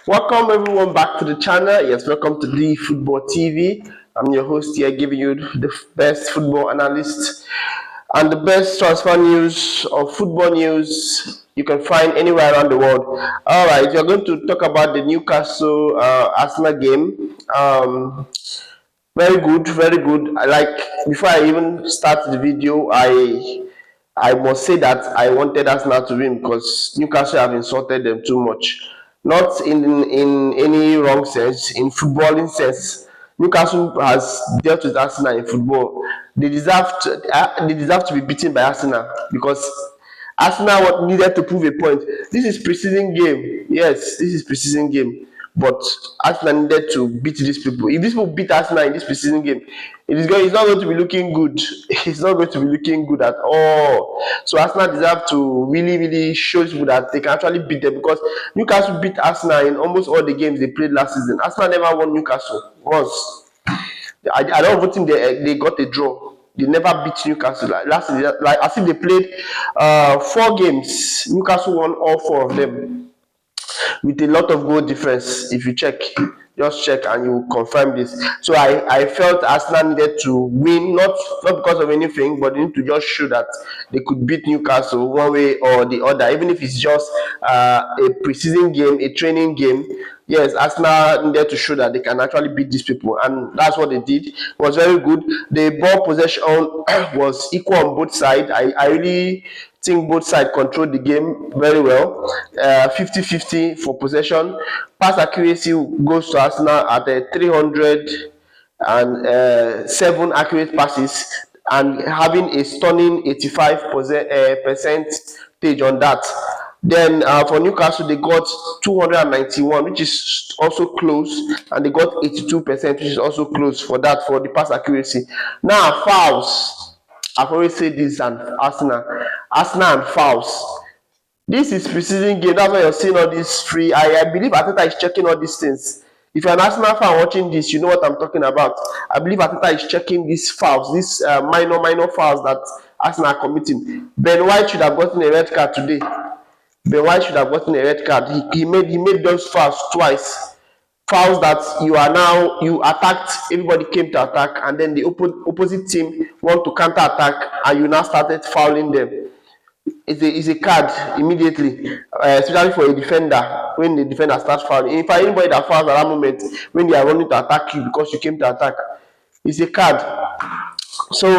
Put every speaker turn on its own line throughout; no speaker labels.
Welcome everyone back to the channel. Yes, welcome to the Football TV. I'm your host here, giving you the best football analyst and the best transfer news or football news you can find anywhere around the world. All right, we're going to talk about the Newcastle Arsenal game. Very good, very good. I like. Before I even start the video, I must say that I wanted Arsenal to win because Newcastle have insulted them too much. Not in any wrong sense, in footballing sense. Newcastle has dealt with Arsenal in football. They deserve to be beaten by Arsenal because Arsenal needed to prove a point. This is preseason game. Yes, this is preseason game. But Arsenal needed to beat these people. If these people beat Arsenal in this preseason game, it's not going to be looking good. It's not going to be looking good at all. So Arsenal deserve to really, really show people that they can actually beat them because Newcastle beat Arsenal in almost all the games they played last season. Arsenal never won Newcastle once. I don't even think they got a draw. They never beat Newcastle last season. Like as if they played 4 games. Newcastle won all 4 of them with a lot of goal difference. If you check, just check and you will confirm this. So I felt Arsenal needed to win, not because of anything, but they need to just show that they could beat Newcastle one way or the other, even if it's just a preseason game, a training game. Yes, Arsenal needed to show that they can actually beat these people, and that's what they did. It was very good. The ball possession was equal on both sides. I really think both sides controlled the game very well. 50-50 for possession. Pass accuracy goes to Arsenal at 307 accurate passes and having a stunning 85% on that. Then for Newcastle, they got 291, which is also close, and they got 82%, which is also close for that for the pass accuracy. Now, fouls. I've always said this and Arsenal and fouls. This is preseason game. That's why you're seeing all this free. I believe Ateta is checking all these things. If you're an Arsenal fan watching this, you know what I'm talking about. I believe Ateta is checking these fouls, these minor fouls that Arsenal are committing. Ben White should have gotten a red card today. Ben White should have gotten a red card. He made those fouls twice. Fouls that you attacked, everybody came to attack, and then the opposite team want to counter attack, and you now started fouling them. It's a card immediately, especially for a defender when the defender starts fouling. In fact, anybody that fouls at that moment when they are running to attack you because you came to attack, it's a card. So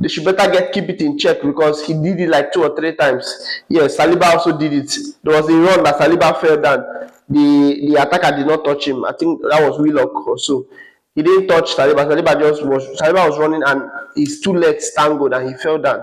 they should better keep it in check because he did it like 2 or 3 times. Yes, Saliba also did it. There was a run that Saliba fell down. The attacker did not touch him. I think that was Willock or so. He didn't touch Saliba. Saliba was running and his 2 legs tangled and he fell down.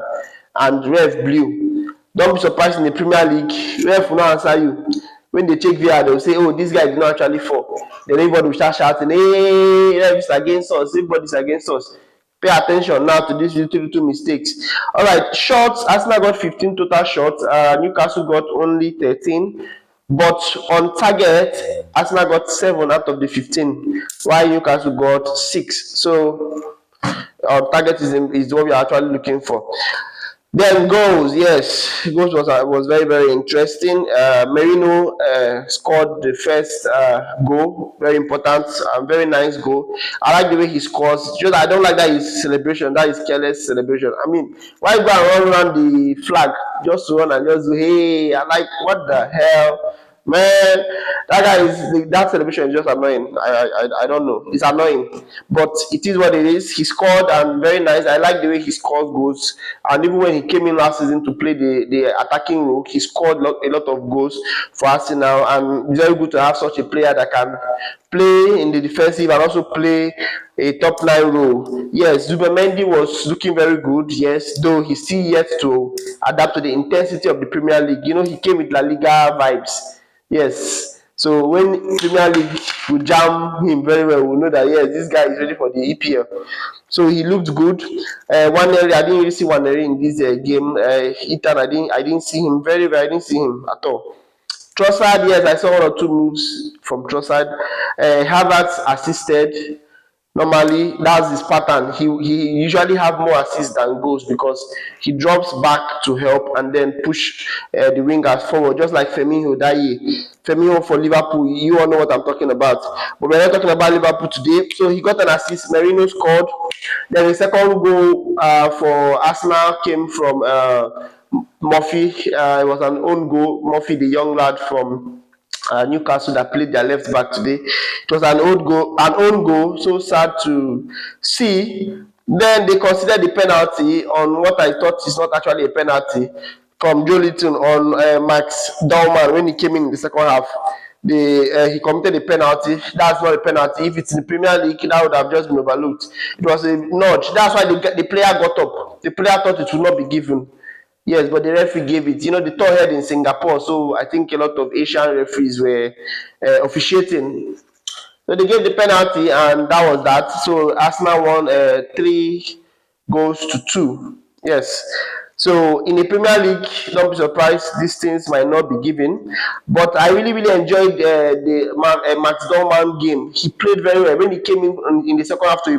And ref blew. Don't be surprised in the Premier League, ref will not answer you. When they check VR, they will say, oh, this guy did not actually fall. Then everybody will start shouting, hey, ref is against us, everybody's against us. Pay attention now to these little mistakes. All right, shots. Arsenal got 15 total shots. Newcastle got only 13. But on target, Arsenal got 7 out of the 15, while Newcastle got 6. So on target is what we are actually looking for. Then goals, yes, goals was very, very interesting. Merino scored the first goal, very important, very nice goal. I like the way he scores. Just I don't like that his celebration, that is careless celebration. I mean, why go and run around the flag just to run and just do, hey, I like, what the hell? Man, that celebration is just annoying. I don't know. It's annoying, but it is what it is. He scored and very nice. I like the way he scores goals. And even when he came in last season to play the attacking role, he scored a lot of goals for Arsenal. And it's very good to have such a player that can play in the defensive and also play a top 9 role. Yes, Zubimendi was looking very good. Yes, though he's still yet to adapt to the intensity of the Premier League. You know, he came with La Liga vibes. Yes. So when Premier League will jam him very well, we'll know that yes, this guy is ready for the EPL. So he looked good. Waneri, I didn't really see Waneri in this game. Ethan, I didn't see him I didn't see him at all. Trossard, yes, I saw 1 or 2 moves from Trossard. Havertz assisted. Normally, that's his pattern. He usually have more assists than goals because he drops back to help and then push the wingers forward, just like Firmino that year. Firmino for Liverpool, you all know what I'm talking about. But we're not talking about Liverpool today. So he got an assist. Merino scored. Then the second goal for Arsenal came from Murphy. It was an own goal. Murphy, the young lad from Newcastle that played their left back today. It was an own goal. So sad to see. Then they considered the penalty on what I thought is not actually a penalty from Joe Linton on Max Dallman when he came in the second half. He committed a penalty. That's not a penalty. If it's in the Premier League, that would have just been overlooked. It was a nudge. That's why the player got up. The player thought it would not be given. Yes, but the referee gave it. You know, the tour held in Singapore, so I think a lot of Asian referees were officiating. So they gave the penalty, and that was that. So Arsenal won 3 goals to 2. Yes. So in the Premier League, don't be surprised, these things might not be given. But I really, really enjoyed the Max Dorman game. He played very well. When he came in the second half to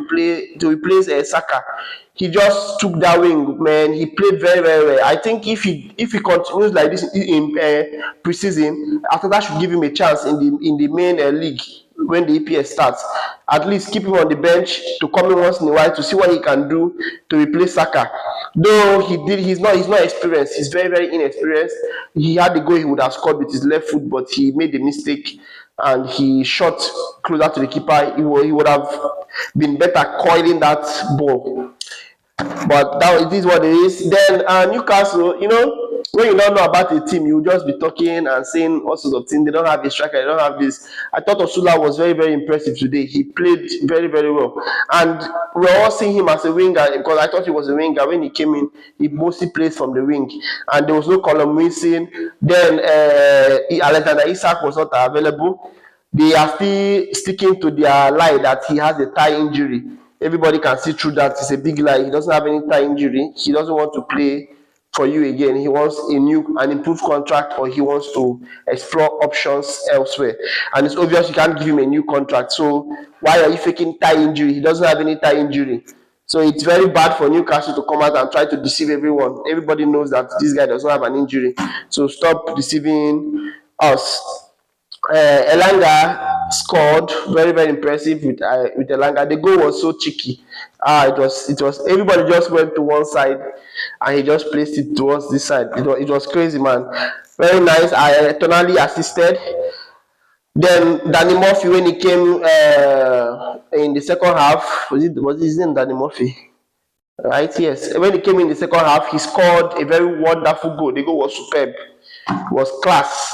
replace Saka, he just took that wing, man. He played very, very well. I think if he continues like this in preseason, after that should give him a chance in the main league when the EPS starts. At least keep him on the bench to come in once in a while to see what he can do to replace Saka. Though he's not experienced. He's very, very inexperienced. He had the goal he would have scored with his left foot, but he made the mistake and he shot closer to the keeper. He would have been better coiling that ball. But that it is what it is. Then Newcastle, when you don't know about a team, you just be talking and saying all sorts of things. They don't have a striker, they don't have this. I thought Osula was very, very impressive today. He played very, very well. And we're all seeing him as a winger because I thought he was a winger. When he came in, he mostly plays from the wing. And there was no column missing. Then Alexander Isak was not available. They are still sticking to their lie that he has a thigh injury. Everybody can see through that. It's a big lie. He doesn't have any thigh injury. He doesn't want to play for you again. He wants an improved contract, or he wants to explore options elsewhere. And it's obvious you can't give him a new contract. So why are you faking thigh injury? He doesn't have any thigh injury. So it's very bad for Newcastle to come out and try to deceive everyone. Everybody knows that this guy doesn't have an injury. So stop deceiving us. Elanga scored, very, very impressive with Elanga. The goal was so cheeky. It was everybody just went to one side and he just placed it towards this side. It was crazy, man. Very nice. I tonally assisted. Then Danny Murphy, when he came in the second half, was his name Danny Murphy? Right, yes. When he came in the second half, he scored a very wonderful goal. The goal was superb. It was class.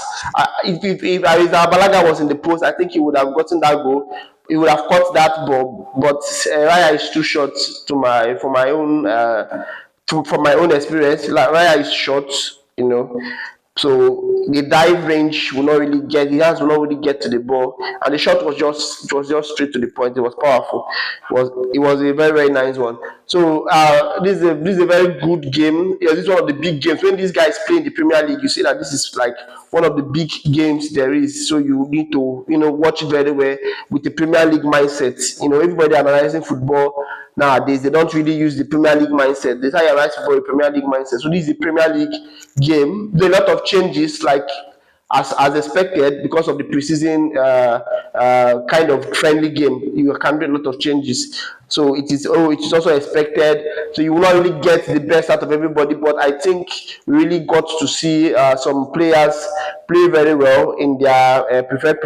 If Ariza Balaga was in the post, I think he would have gotten that goal. He would have caught that ball, but Raya is too short from my own experience. Like Raya is short, you know. So the dive range will not really get, his hands will not really get to the ball, and the shot was just straight to the point. It was powerful. It was a very, very nice one. So this is a very good game. Yeah, this is one of the big games. When these guys play in the Premier League, you see that this is like one of the big games there is. So you need to watch it very well with the Premier League mindset. Everybody analyzing football nowadays, they don't really use the Premier League mindset. They say analyze for a Premier League mindset. So this is the Premier League game. There are a lot of changes, like as expected, because of the preseason kind of friendly game. You can do a lot of changes. So it is also expected. So you will not really get the best out of everybody, but I think we really got to see some players play very well in their preferred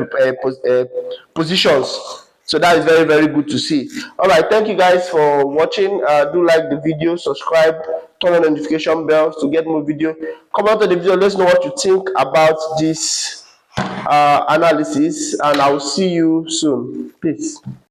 positions. So that is very, very good to see. All right, thank you guys for watching. Do like the video, subscribe, turn on notification bells to get more video. Comment on the video, let us know what you think about this analysis, and I will see you soon. Peace.